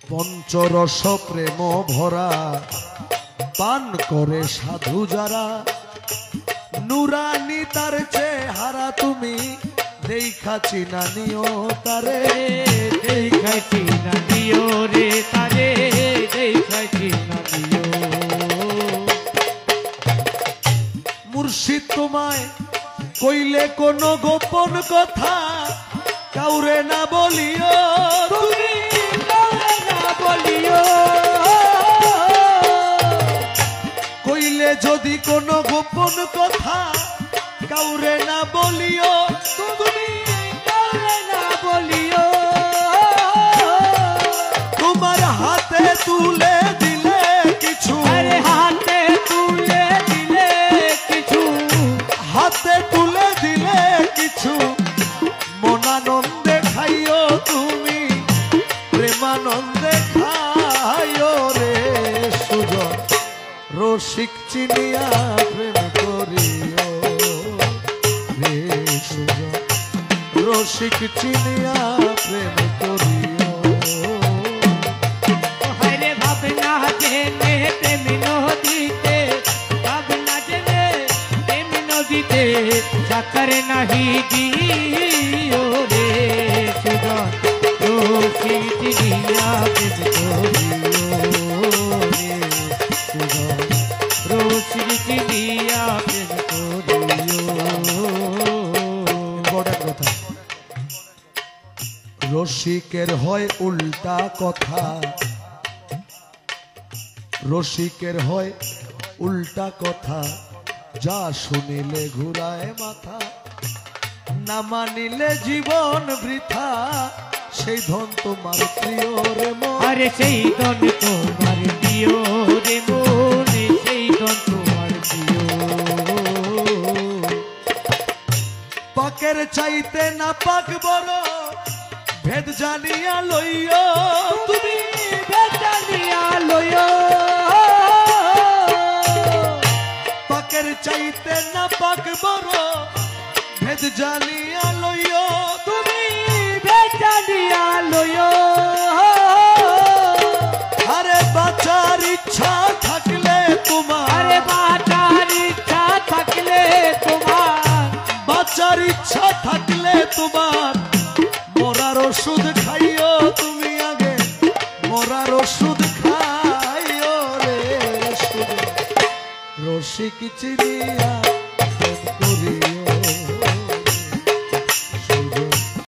পঞ্চরস প্রেম ভরা পান করে সাধু যারা নুরানি তার চেহারা তুমি দেখা চিনা নিও তারে দেখা চিনা নিও রে তারে দেখা চিনা নিও মুর্শিদ তোমায় কইলে কোনো গোপন কথা কাউরে না বলিও তুমি কাউরে না বলিও কইলে যদি কোনো গোপন কথা কাউরে না বলিও তুমি কাউরে না বলিও তোমার হাতে তুলে দিলে কিছু আরে হাতে তুলে দিলে কিছু হাতে তুলে দিলে কিছু মনানন্দে খাইও তুমি প্রেমানন্দে খাইও রে সুজন রসিক চিনিয়া প্রেম করিও রে সুজন রসিক চিনিয়া প্রেম করিও হরে ভাবনা জেনে প্রেম নদীতে ভাবনা জেনে প্রেম নদীতে সাকার নাহি দিও রে সুজন রসিক চিনিয়া প্রেম করিও রে সুজন রসিক চিনিয়া প্রেম করিও বড় কথা রসিকের হয় উল্টা কথা রসিকের হয় উল্টা কথা যা শুনিলে ঘুরায় মাথা না মানিলে জীবন বৃথা সেই ধন তোমার প্রিয় রে মন আরে সেই ধন তোমার প্রিয় রে মনে সেই ধন তোমার প্রিয় পাকের চাইতে না পাক বড় ভেদ জানিয়া লইও তুমি বেজানিয়া লইও পাকের চাইতে না পাক বড় ভেদ জানিয়া লইও তুমি বেজানিয়া লইও আরে বাঁচার ইচ্ছা থাকলে তোমার আরে বাঁচার ইচ্ছা থাকলে তোমার বাঁচার ইচ্ছা থাকলে তোমার মরার ওষুধ খাইও তুমি আগে মরার ওষুধ খাইও রে সুজন রসিক চিনিয়া